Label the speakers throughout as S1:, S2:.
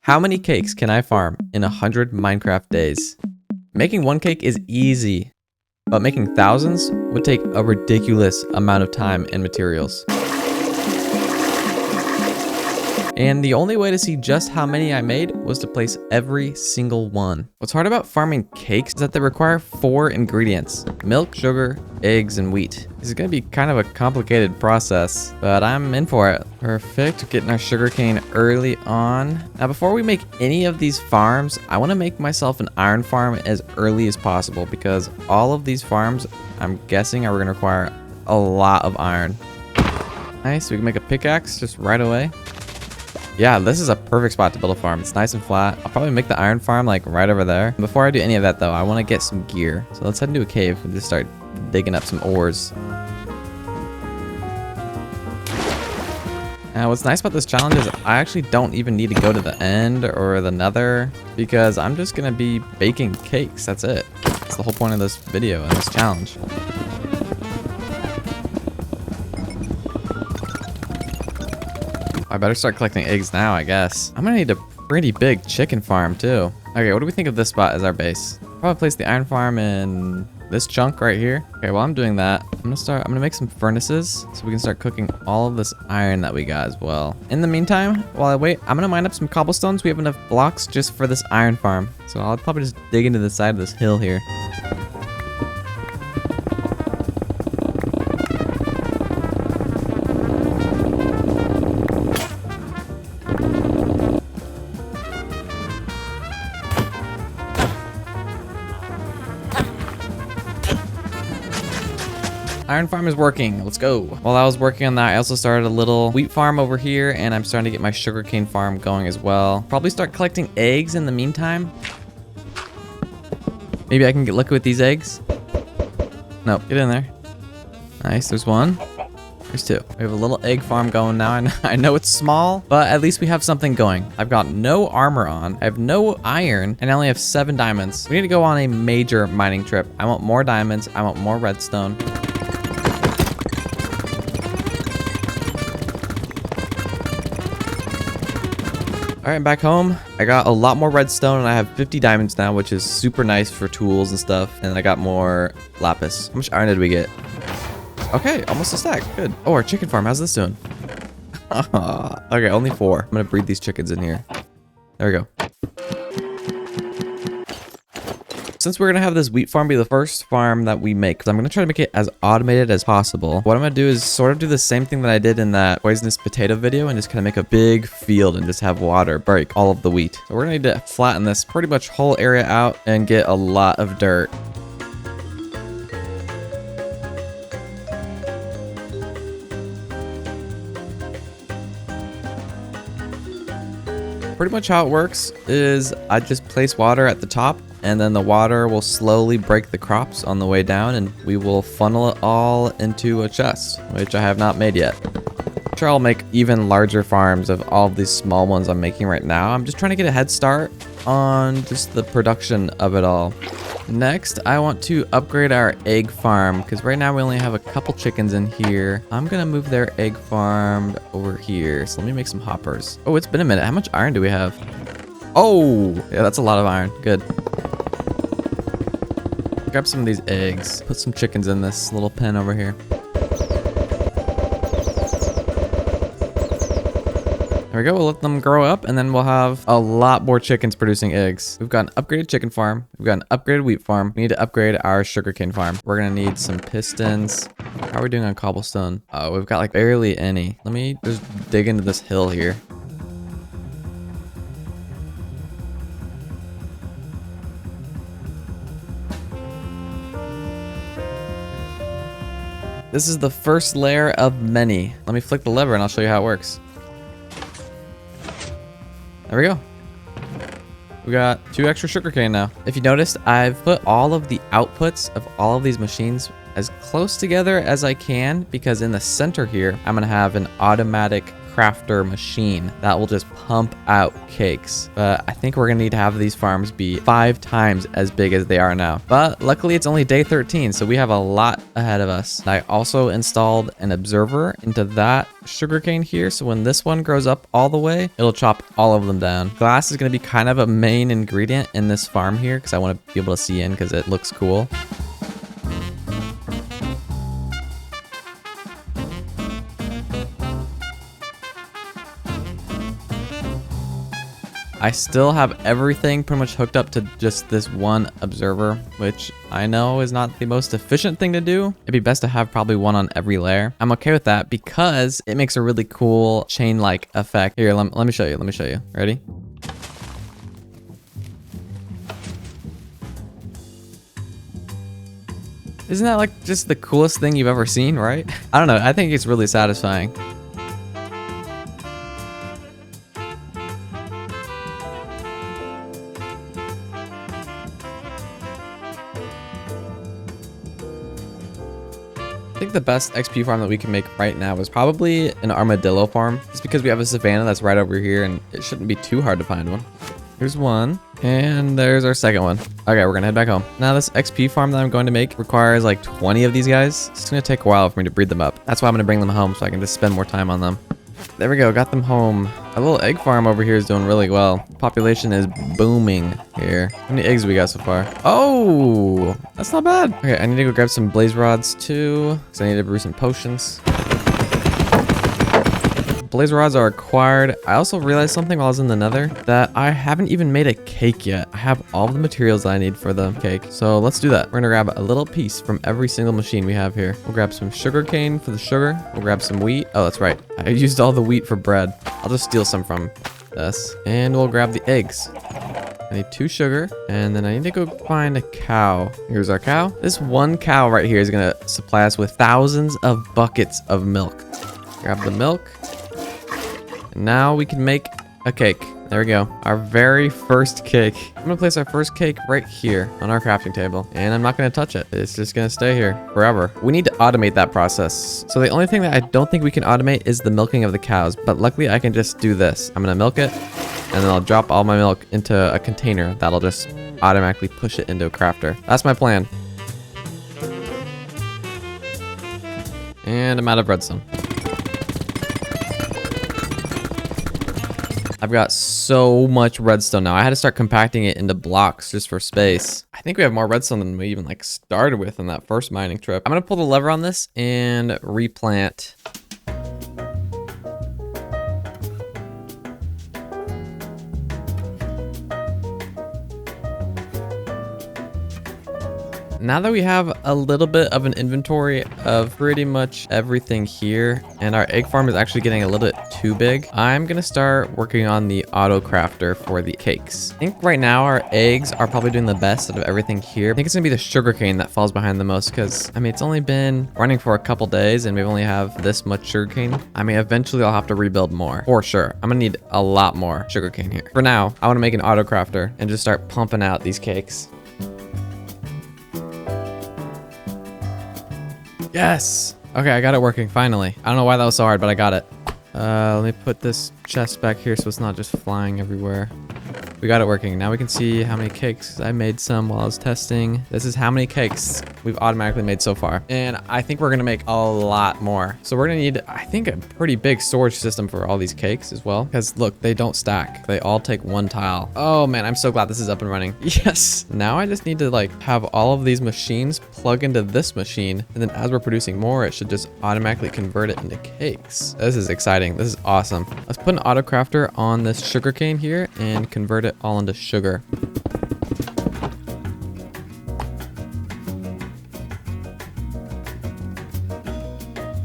S1: How many cakes can I farm in 100 Minecraft days? Making one cake is easy, but making thousands would take a ridiculous amount of time and materials. And the only way to see just how many I made was to place every single one. What's hard about farming cakes is that they require 4 ingredients: milk, sugar, eggs, and wheat. This is gonna be kind of a complicated process, but I'm in for it. Perfect, getting our sugarcane early on. Now before we make any of these farms, I wanna make myself an iron farm as early as possible because all of these farms, I'm guessing, are gonna require a lot of iron. Nice, we can make a pickaxe just right away. Yeah, this is a perfect spot to build a farm. It's nice and flat. I'll probably make the iron farm like right over there. Before I do any of that though, I want to get some gear. So let's head into a cave and just start digging up some ores. Now what's nice about this challenge is I actually don't even need to go to the end or the nether because I'm just going to be baking cakes. That's it. That's the whole point of this video and this challenge. I better start collecting eggs now, I guess. I'm gonna need a pretty big chicken farm too. Okay, what do we think of this spot as our base? Probably place the iron farm in this chunk right here. Okay, while I'm doing that, I'm gonna make some furnaces so we can start cooking all of this iron that we got as well. In the meantime, while I wait, I'm gonna mine up some cobblestones. We have enough blocks just for this iron farm. So I'll probably just dig into the side of this hill here. Iron farm is working. Let's go. While I was working on that, I also started a little wheat farm over here, and I'm starting to get my sugarcane farm going as well. Probably start collecting eggs in the meantime. Maybe I can get lucky with these eggs. Nope, get in there. Nice, there's one. There's 2. We have a little egg farm going now. I know it's small, but at least we have something going. I've got no armor on. I have no iron, and I only have 7 diamonds. We need to go on a major mining trip. I want more diamonds. I want more redstone. All right, back home. I got a lot more redstone and I have 50 diamonds now, which is super nice for tools and stuff. And I got more lapis. How much iron did we get? Okay, almost a stack. Good. Oh, our chicken farm. How's this doing? Okay, only 4. I'm gonna breed these chickens in here. There we go. Since we're gonna have this wheat farm be the first farm that we make, I'm gonna try to make it as automated as possible. What I'm gonna do is sort of do the same thing that I did in that poisonous potato video and just kind of make a big field and just have water break all of the wheat. So we're gonna need to flatten this pretty much whole area out and get a lot of dirt. Pretty much how it works is I just place water at the top, and then the water will slowly break the crops on the way down, and we will funnel it all into a chest, which I have not made yet. I'm sure I'll make even larger farms of all of these small ones I'm making right now. I'm just trying to get a head start on just the production of it all. Next, I want to upgrade our egg farm because right now we only have a couple chickens in here. I'm gonna move their egg farm over here. So let me make some hoppers. Oh, it's been a minute. How much iron do we have? Oh, yeah, that's a lot of iron. Good. Grab some of these eggs. Put some chickens in this little pen over here. There we go. We'll let them grow up and then we'll have a lot more chickens producing eggs. We've got an upgraded chicken farm. We've got an upgraded wheat farm. We need to upgrade our sugarcane farm. We're going to need some pistons. How are we doing on cobblestone? Oh, we've got like barely any. Let me just dig into this hill here. This is the first layer of many. Let me flick the lever and I'll show you how it works. There we go. We got 2 extra sugarcane now. If you noticed, I've put all of the outputs of all of these machines as close together as I can because in the center here, I'm gonna have an automatic crafter machine that will just pump out cakes. But I think we're gonna need to have these farms be 5 times as big as they are now. But luckily it's only day 13, so we have a lot ahead of us. I also installed an observer into that sugarcane here, so when this one grows up all the way, it'll chop all of them down. Glass is gonna be kind of a main ingredient in this farm here because I want to be able to see in because it looks cool. I still have everything pretty much hooked up to just this one observer, which I know is not the most efficient thing to do. It'd be best to have probably one on every layer. I'm okay with that because it makes a really cool chain-like effect. Here, let me show you. Let me show you. Ready? Isn't that like just the coolest thing you've ever seen, right? I don't know. I think it's really satisfying. I think the best XP farm that we can make right now is probably an armadillo farm. Just because we have a savanna that's right over here and it shouldn't be too hard to find one. Here's one. And there's our second one. Okay, we're gonna head back home. Now this XP farm that I'm going to make requires like 20 of these guys. It's gonna take a while for me to breed them up. That's why I'm gonna bring them home so I can just spend more time on them. There we go, got them home. A little egg farm over here is doing really well. Population is booming here. How many eggs we got so far? Oh, that's not bad. Okay, I need to go grab some blaze rods too, because I need to brew some potions. Blaze rods are required. I also realized something while I was in the nether, that I haven't even made a cake yet. I have all the materials that I need for the cake. So let's do that. We're gonna grab a little piece from every single machine we have here. We'll grab some sugar cane for the sugar. We'll grab some wheat. Oh, that's right. I used all the wheat for bread. I'll just steal some from this. And we'll grab the eggs. I need 2 sugar, and then I need to go find a cow. Here's our cow. This one cow right here is gonna supply us with thousands of buckets of milk. Grab the milk. And now we can make a cake. There we go. Our very first cake. I'm gonna place our first cake right here on our crafting table. And I'm not gonna touch it. It's just gonna stay here forever. We need to automate that process. So the only thing that I don't think we can automate is the milking of the cows. But luckily I can just do this. I'm gonna milk it. And then I'll drop all my milk into a container. That'll just automatically push it into a crafter. That's my plan. And I'm out of redstone. I've got so much redstone now. I had to start compacting it into blocks just for space. I think we have more redstone than we even like started with on that first mining trip. I'm gonna pull the lever on this and replant. Now that we have a little bit of an inventory of pretty much everything here, and our egg farm is actually getting a little bit too big, I'm gonna start working on the auto crafter for the cakes. I think right now our eggs are probably doing the best out of everything here. I think it's gonna be the sugarcane that falls behind the most because, I mean, it's only been running for a couple days and we only have this much sugarcane. I mean, eventually I'll have to rebuild more, for sure. I'm gonna need a lot more sugarcane here. For now, I wanna make an auto crafter and just start pumping out these cakes. Yes! Okay, I got it working, finally. I don't know why that was so hard, but I got it. Let me put this chest back here so it's not just flying everywhere. We got it working. Now we can see how many cakes. I made some while I was testing. This is how many cakes we've automatically made so far. And I think we're gonna make a lot more. So we're gonna need, I think, a pretty big storage system for all these cakes as well. Because look, they don't stack. They all take 1 tile. Oh man, I'm so glad this is up and running. Yes! Now I just need to like have all of these machines plug into this machine. And then as we're producing more, it should just automatically convert it into cakes. This is exciting. This is awesome. Let's put an auto crafter on this sugarcane here and convert it all into sugar.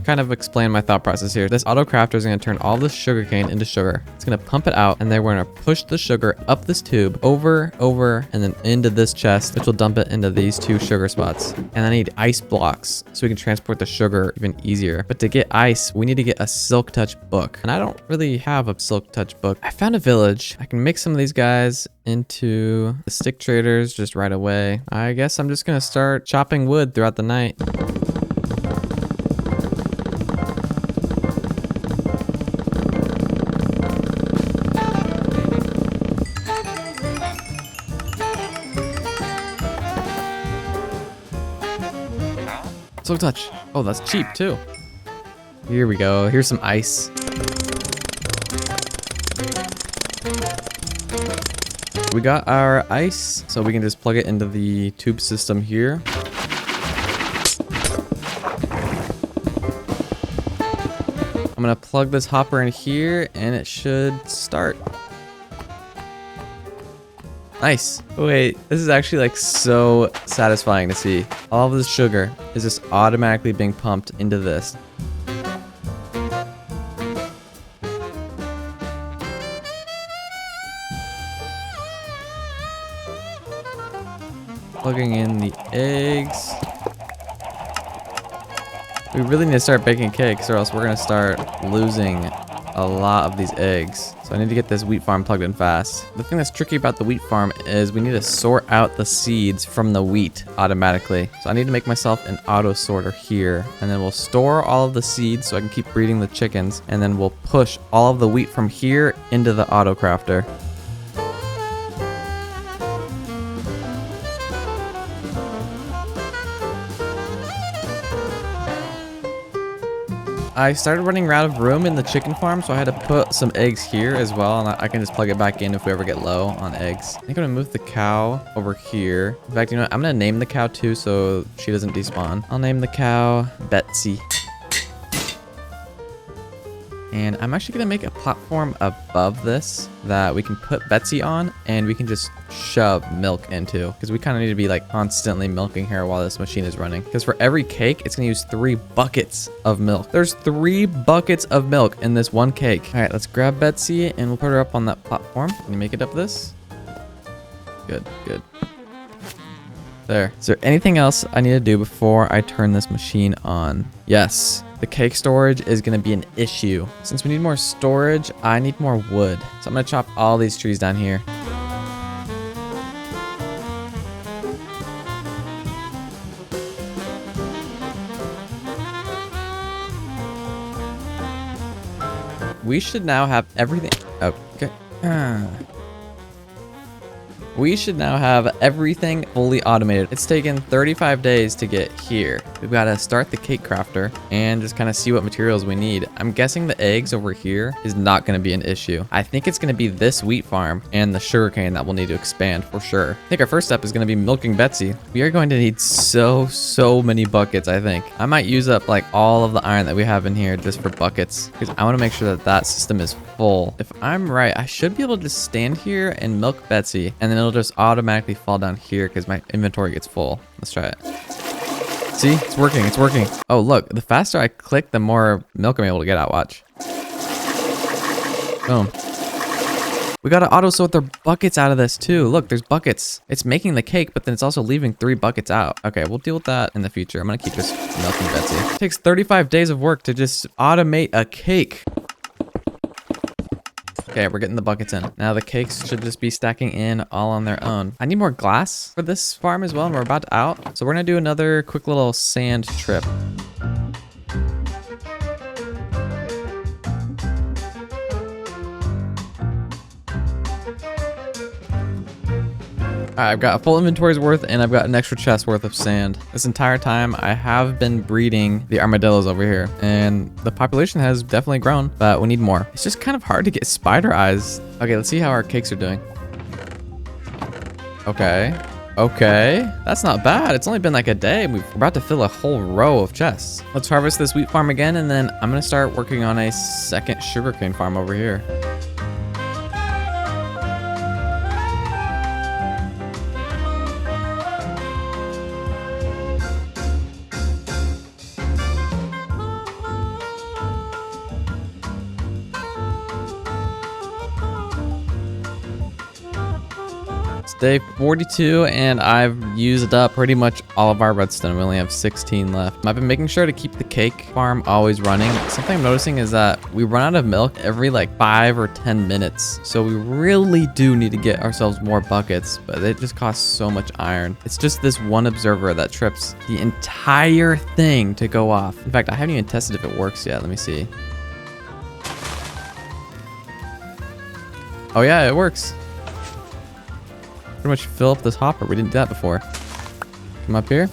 S1: Kind of explain my thought process here. This auto crafter is going to turn all this sugarcane into sugar. It's going to pump it out, and then we're going to push the sugar up this tube over, and then into this chest, which will dump it into these 2 sugar spots. And I need ice blocks so we can transport the sugar even easier. But to get ice, we need to get a silk touch book. And I don't really have a silk touch book. I found a village. I can make some of these guys into the stick traders just right away. I guess I'm just going to start chopping wood throughout the night. Silk touch. Oh, that's cheap too. Here we go. Here's some ice. We got our ice, so we can just plug it into the tube system here. I'm gonna plug this hopper in here and it should start. Nice. Wait, this is actually like so satisfying to see. All of this sugar is just automatically being pumped into this. Plugging in the eggs. We really need to start baking cakes or else we're gonna start losing a lot of these eggs. So I need to get this wheat farm plugged in fast. The thing that's tricky about the wheat farm is we need to sort out the seeds from the wheat automatically. So I need to make myself an auto sorter here, and then we'll store all of the seeds so I can keep breeding the chickens, and then we'll push all of the wheat from here into the auto crafter. I started running out of room in the chicken farm, so I had to put some eggs here as well, and I can just plug it back in if we ever get low on eggs. I think I'm gonna move the cow over here. In fact, you know what? I'm gonna name the cow too so she doesn't despawn. I'll name the cow Betsy. And I'm actually gonna make a platform above this that we can put Betsy on and we can just shove milk into, because we kind of need to be like constantly milking her while this machine is running. Because for every cake, it's gonna use 3 buckets of milk. There's 3 buckets of milk in this one cake. All right, let's grab Betsy and we'll put her up on that platform. Can you make it up this? Good, good. There. Is there anything else I need to do before I turn this machine on? Yes. The cake storage is going to be an issue. Since we need more storage, I need more wood. So I'm going to chop all these trees down here. We should now have everything. Okay. We should now have everything fully automated. It's taken 35 days to get here. We've got to start the cake crafter and just kind of see what materials we need. I'm guessing the eggs over here is not going to be an issue. I think it's going to be this wheat farm and the sugarcane that we'll need to expand for sure. I think our first step is going to be milking Betsy. We are going to need so many buckets, I think. I might use up like all of the iron that we have in here just for buckets, because I want to make sure that that system is full. If I'm right, I should be able to just stand here and milk Betsy, and then it'll just automatically fall down here because my inventory gets full. Let's try it. See, it's working, it's working. Oh, look, the faster I click, the more milk I'm able to get out. Watch. Boom. We gotta auto sort their buckets out of this too. Look, there's buckets. It's making the cake, but then it's also leaving 3 buckets out. Okay, we'll deal with that in the future. I'm gonna keep just milking Betsy. It takes 35 days of work to just automate a cake. Okay, we're getting the buckets in. Now the cakes should just be stacking in all on their own. I need more glass for this farm as well, and we're about to out. So we're gonna do another quick little sand trip. Alright, I've got a full inventory's worth and I've got an extra chest worth of sand. This entire time I have been breeding the armadillos over here, and the population has definitely grown, but we need more. It's just kind of hard to get spider eyes. Okay, let's see how our cakes are doing. Okay, that's not bad. It's only been like a day. We're about to fill a whole row of chests. Let's harvest this wheat farm again, and then I'm gonna start working on a second sugarcane farm over here. Day 42, and I've used up pretty much all of our redstone. We only have 16 left. I've been making sure to keep the cake farm always running. Something I'm noticing is that we run out of milk every like 5 or 10 minutes. So we really do need to get ourselves more buckets, but it just costs so much iron. It's just this one observer that trips the entire thing to go off. In fact, I haven't even tested if it works yet. Let me see. Oh yeah, it works. Pretty much fill up this hopper. We didn't do that before. Come up here.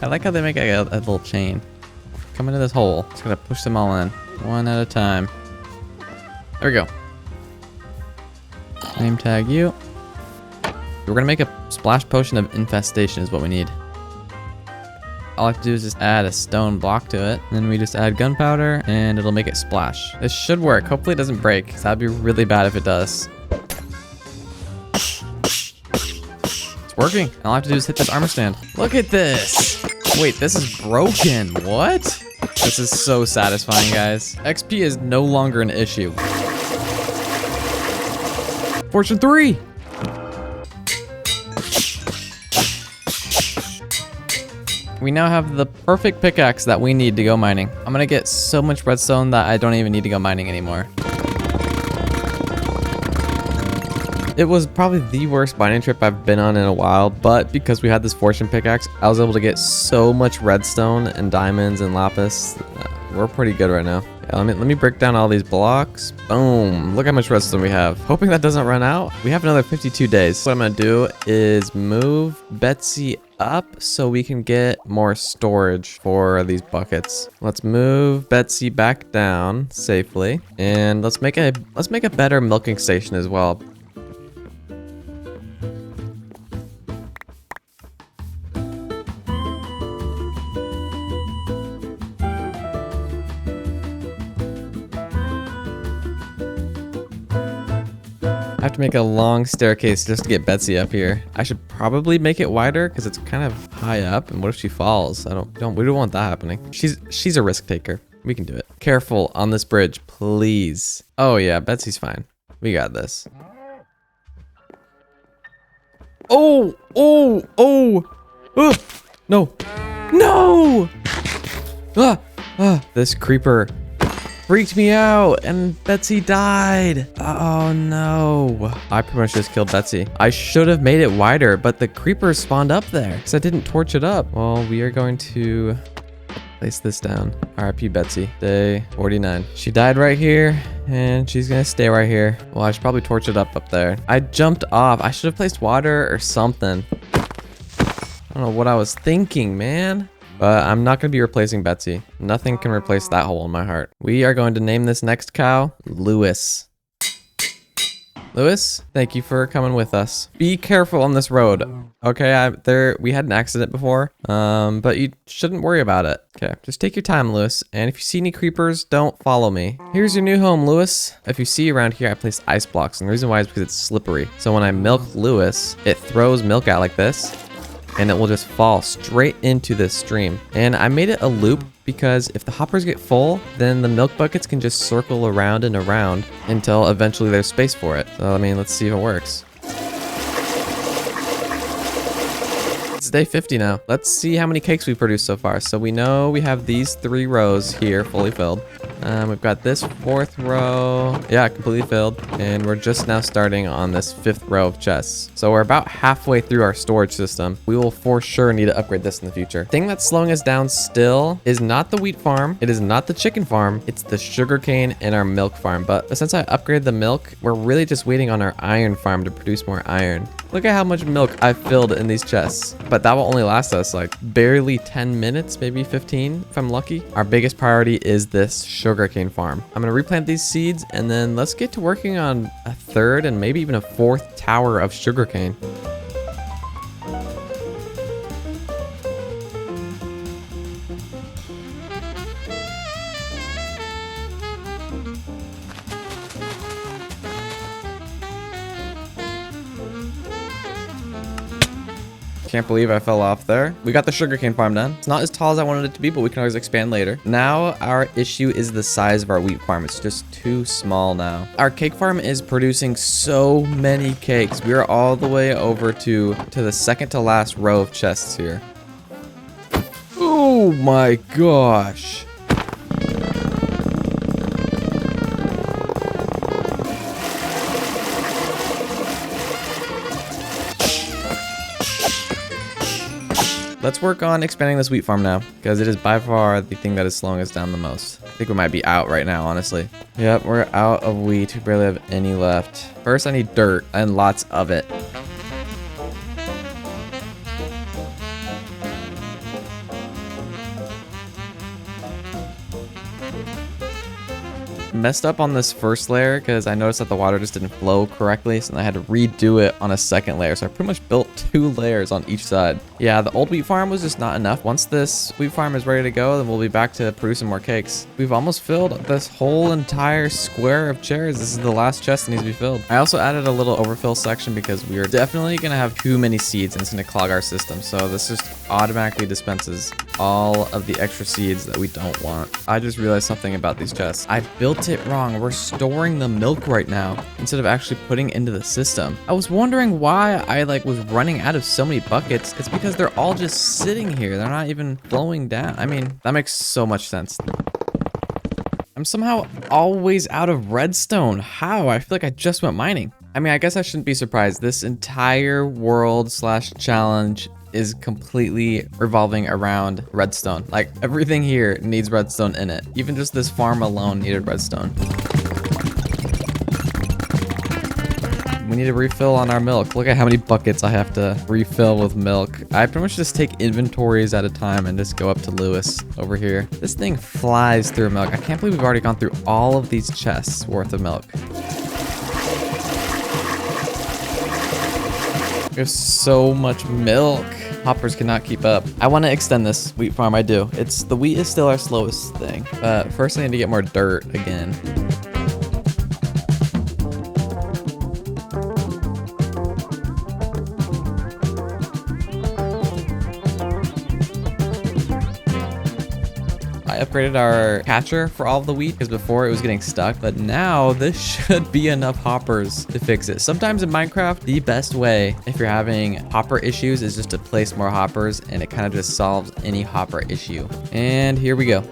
S1: I like how they make a little chain. Come into this hole. Just gonna push them all in. One at a time. There we go. Name tag you. We're gonna make a splash potion of infestation is what we need. All I have to do is just add a stone block to it. Then we just add gunpowder and it'll make it splash. This should work. Hopefully it doesn't break, because that'd be really bad if it does. It's working. All I have to do is hit this armor stand. Look at this. Wait, this is broken. What? This is so satisfying, guys. XP is no longer an issue. Fortune 3. We now have the perfect pickaxe that we need to go mining. I'm gonna get so much redstone that I don't even need to go mining anymore. It was probably the worst mining trip I've been on in a while, but because we had this fortune pickaxe, I was able to get so much redstone and diamonds and lapis. We're pretty good right now. Yeah, let me break down all these blocks. Boom. Look how much redstone we have. Hoping that doesn't run out. We have another 52 days. What I'm gonna do is move Betsy up so we can get more storage for these buckets. Let's move Betsy back down safely, and let's make a better milking station as well. I have to make a long staircase just to get Betsy up here. I should probably make it wider because it's kind of high up. And what if she falls? We don't want that happening. She's a risk taker. We can do it. Careful on this bridge, please. Oh yeah, Betsy's fine. We got this. Oh, no, no. This creeper freaked me out and Betsy died. Oh no. I pretty much just killed Betsy. I should have made it wider, but the creepers spawned up there because I didn't torch it up. Well, we are going to place this down. RIP Betsy, day 49. She died right here and she's gonna stay right here. Well, I should probably torch it up there. I jumped off. I should have placed water or something. I don't know what I was thinking, man. But I'm not going to be replacing Betsy. Nothing can replace that hole in my heart. We are going to name this next cow Lewis. Lewis, thank you for coming with us. Be careful on this road. Okay, we had an accident before, but you shouldn't worry about it. Okay, just take your time, Lewis. And if you see any creepers, don't follow me. Here's your new home, Lewis. If you see around here, I placed ice blocks. And the reason why is because it's slippery. So when I milk Lewis, it throws milk out like this, and it will just fall straight into this stream. And I made it a loop because if the hoppers get full, then the milk buckets can just circle around and around until eventually there's space for it. So, I mean, let's see if it works. It's day 50 now. Let's see how many cakes we produced so far. So we know we have these 3 rows here fully filled. We've got this 4th row. Yeah, completely filled. And we're just now starting on this 5th row of chests. So we're about halfway through our storage system. We will for sure need to upgrade this in the future. The thing that's slowing us down still is not the wheat farm. It is not the chicken farm. It's the sugarcane and our milk farm. But since I upgraded the milk, we're really just waiting on our iron farm to produce more iron. Look at how much milk I've filled in these chests. But that will only last us like barely 10 minutes, maybe 15 if I'm lucky. Our biggest priority is this sugarcane farm. I'm gonna replant these seeds and then let's get to working on a 3rd and maybe even a 4th tower of sugarcane. Can't believe I fell off there. We got the sugarcane farm done. It's not as tall as I wanted it to be, but we can always expand later. Now our issue is the size of our wheat farm. It's just too small now. Our cake farm is producing so many cakes. We are all the way over to the second to last row of chests here. Oh my gosh. Let's work on expanding this wheat farm now, because it is by far the thing that is slowing us down the most. I think we might be out right now, honestly. Yep, we're out of wheat. We barely have any left. First, I need dirt, and lots of it. messed up on this first layer because I noticed that the water just didn't flow correctly, so I had to redo it on a second layer. So I pretty much built 2 layers on each side. Yeah, the old wheat farm was just not enough. Once this wheat farm is ready to go, then we'll be back to producing more cakes. We've almost filled this whole entire square of chairs. This is the last chest that needs to be filled. I also added a little overfill section because we are definitely going to have too many seeds and it's going to clog our system. So this just automatically dispenses all of the extra seeds that we don't want. I just realized something about these chests. I built it wrong. We're storing the milk right now instead of actually putting into the system. I was wondering why I was running out of so many buckets. It's because they're all just sitting here. They're not even flowing down. I mean, that makes so much sense. I'm somehow always out of redstone. How? I feel like I just went mining. I mean, I guess I shouldn't be surprised. This entire world / challenge is completely revolving around redstone. Like, everything here needs redstone in it. Even just this farm alone needed redstone. We need to refill on our milk. Look at how many buckets I have to refill with milk. I pretty much just take inventories at a time and just go up to Lewis over here. This thing flies through milk. I can't believe we've already gone through all of these chests worth of milk. There's so much milk. Hoppers cannot keep up. I want to extend this wheat farm. I do. The wheat is still our slowest thing. But first I need to get more dirt again. I upgraded our catcher for all of the wheat because before it was getting stuck, but now this should be enough hoppers to fix it. Sometimes in Minecraft, the best way if you're having hopper issues is just to place more hoppers, and it kind of just solves any hopper issue. And here we go.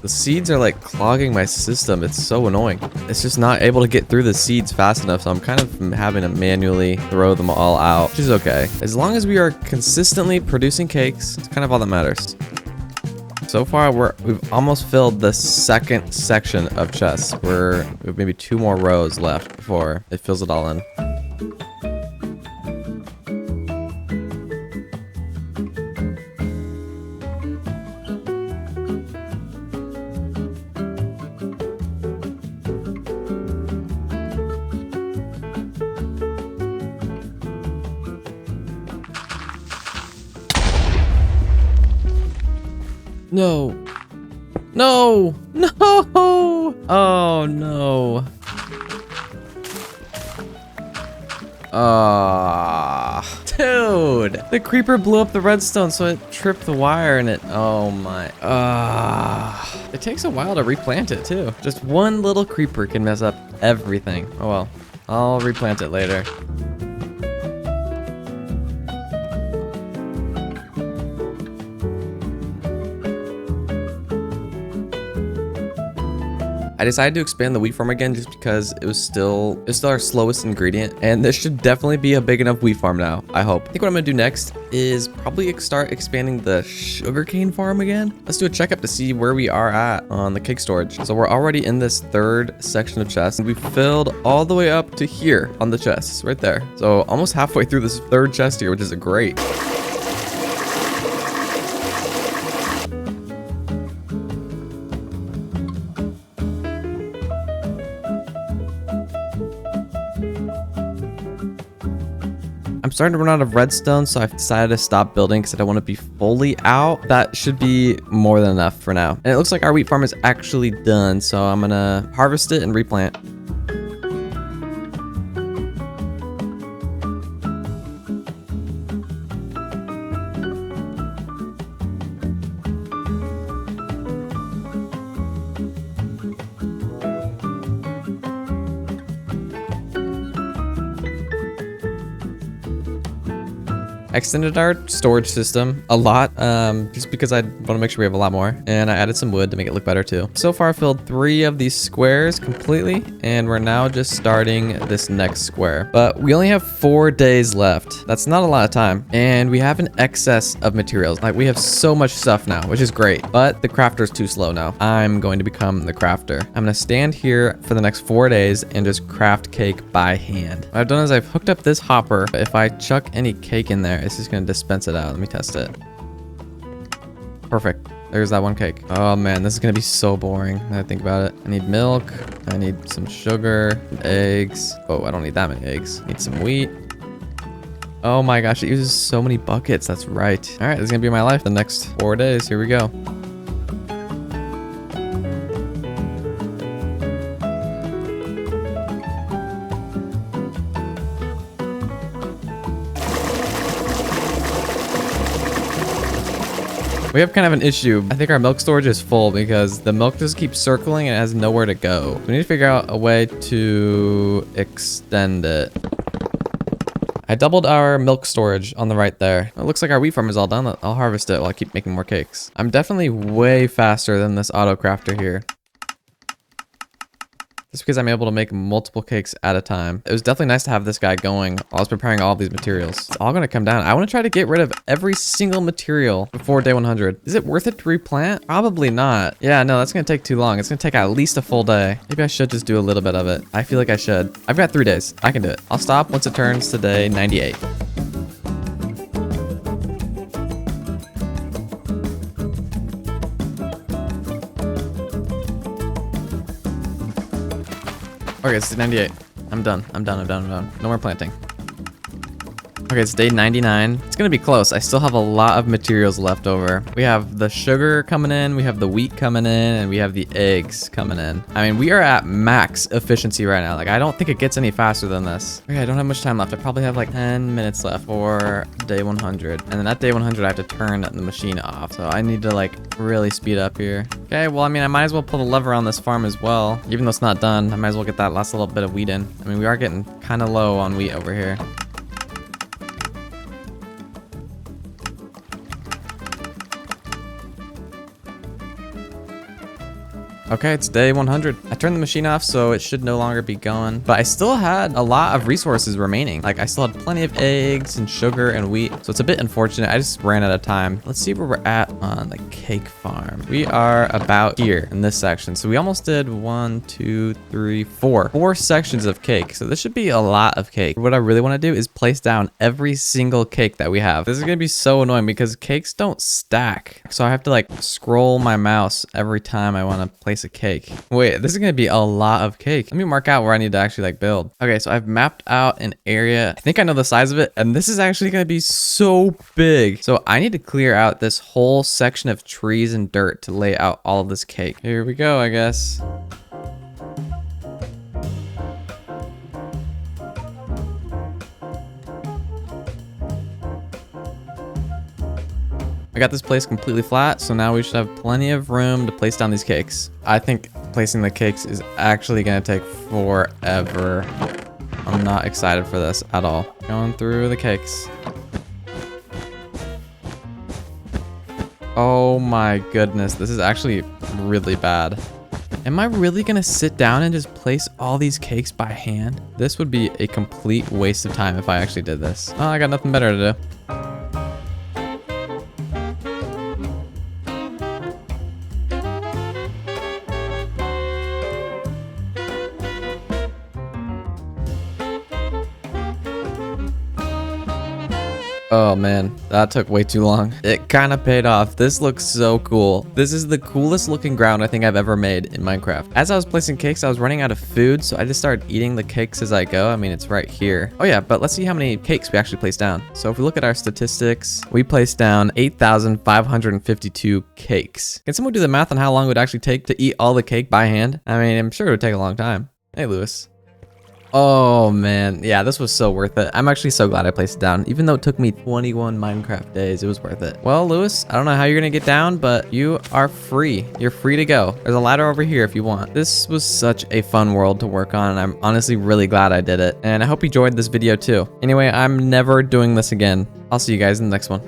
S1: The seeds are clogging my system. It's so annoying. It's just not able to get through the seeds fast enough, so I'm kind of having to manually throw them all out, which is okay. As long as we are consistently producing cakes, it's kind of all that matters. So far, we've almost filled the second section of chests. We have maybe 2 more rows left before it fills it all in. No. No. No. Oh, no. Dude. The creeper blew up the redstone, so it tripped the wire and it... Oh, my. It takes a while to replant it, too. Just one little creeper can mess up everything. Oh, well. I'll replant it later. I decided to expand the wheat farm again just because it's still our slowest ingredient, and this should definitely be a big enough wheat farm now, I hope. I think what I'm gonna do next is probably start expanding the sugarcane farm again. Let's do a checkup to see where we are at on the cake storage. So we're already in this 3rd section of chests, and we filled all the way up to here on the chests, right there. So almost halfway through this 3rd chest here, which is great. I'm starting to run out of redstone, so I've decided to stop building because I don't want to be fully out. That should be more than enough for now. And it looks like our wheat farm is actually done, so I'm gonna harvest it and replant. I extended our storage system a lot, just because I want to make sure we have a lot more. And I added some wood to make it look better too. So far, I filled 3 of these squares completely, and we're now just starting this next square. But we only have 4 days left. That's not a lot of time. And we have an excess of materials. Like, we have so much stuff now, which is great. But the crafter's too slow now. I'm going to become the crafter. I'm going to stand here for the next 4 days and just craft cake by hand. What I've done is I've hooked up this hopper. If I chuck any cake in there, it's just going to dispense it out. Let me test it. Perfect. There's that one cake. Oh man, this is gonna be so boring when I think about it. I need milk. I need some sugar, eggs. Oh, I don't need that many eggs. Need some wheat. Oh my gosh, it uses so many buckets. That's right. All right, this is gonna be my life the next 4 days. Here we go. We have kind of an issue. I think our milk storage is full because the milk just keeps circling and it has nowhere to go. We need to figure out a way to extend it. I doubled our milk storage on the right there. It looks like our wheat farm is all done. I'll harvest it while I keep making more cakes. I'm definitely way faster than this auto crafter here. Just because I'm able to make multiple cakes at a time. It was definitely nice to have this guy going while I was preparing all of these materials. It's all gonna come down. I want to try to get rid of every single material before day 100. Is it worth it to replant? Probably not. Yeah, no, that's gonna take too long. It's gonna take at least a full day. Maybe I should just do a little bit of it. I feel like I should. I've got 3 days. I can do it. I'll stop once it turns to day 98. Okay, it's day 98. I'm done. No more planting. Okay, it's day 99. It's gonna be close. I still have a lot of materials left over. We have the sugar coming in, we have the wheat coming in, and we have the eggs coming in. I mean, we are at max efficiency right now. Like, I don't think it gets any faster than this. Okay, I don't have much time left. I probably have like 10 minutes left for day 100. And then at day 100, I have to turn the machine off. So I need to like really speed up here. Okay, well, I mean, I might as well pull the lever on this farm as well. Even though it's not done, I might as well get that last little bit of wheat in. I mean, we are getting kind of low on wheat over here. Okay, it's day 100. I turned the machine off, so it should no longer be going. But I still had a lot of resources remaining. Like, I still had plenty of eggs and sugar and wheat. So it's a bit unfortunate. I just ran out of time. Let's see where we're at on the cake farm. We are about here in this section. So we almost did 1, 2, 3, 4. 4 sections of cake. So this should be a lot of cake. What I really want to do is place down every single cake that we have. This is going to be so annoying because cakes don't stack. So I have to like scroll my mouse every time I want to place a cake. Wait, this is gonna be a lot of cake. Let me mark out where I need to actually like build. Okay, so I've mapped out an area. I think I know the size of it, and this is actually gonna be so big. So I need to clear out this whole section of trees and dirt to lay out all of this cake. Here we go, I guess. I got this place completely flat, so now we should have plenty of room to place down these cakes. I think placing the cakes is actually gonna take forever. I'm not excited for this at all. Going through the cakes. Oh my goodness, this is actually really bad. Am I really gonna sit down and just place all these cakes by hand? This would be a complete waste of time if I actually did this. Oh, I got nothing better to do. Oh man, that took way too long. It kind of paid off. This looks so cool. This is the coolest looking ground I think I've ever made in Minecraft. As I was placing cakes, I was running out of food, so I just started eating the cakes as I go. I mean, it's right here. Oh yeah, but let's see how many cakes we actually placed down. So if we look at our statistics, we placed down 8,552 cakes. Can someone do the math on how long it would actually take to eat all the cake by hand? I mean, I'm sure it would take a long time. Hey, Lewis. Oh man, yeah, this was so worth it. I'm actually so glad I placed it down. Even though it took me 21 Minecraft days, it was worth it. Well, Lewis, I don't know how you're gonna get down, but you are free. You're free to go. There's a ladder over here if you want. This was such a fun world to work on, and I'm honestly really glad I did it. And I hope you enjoyed this video too. Anyway, I'm never doing this again. I'll see you guys in the next one.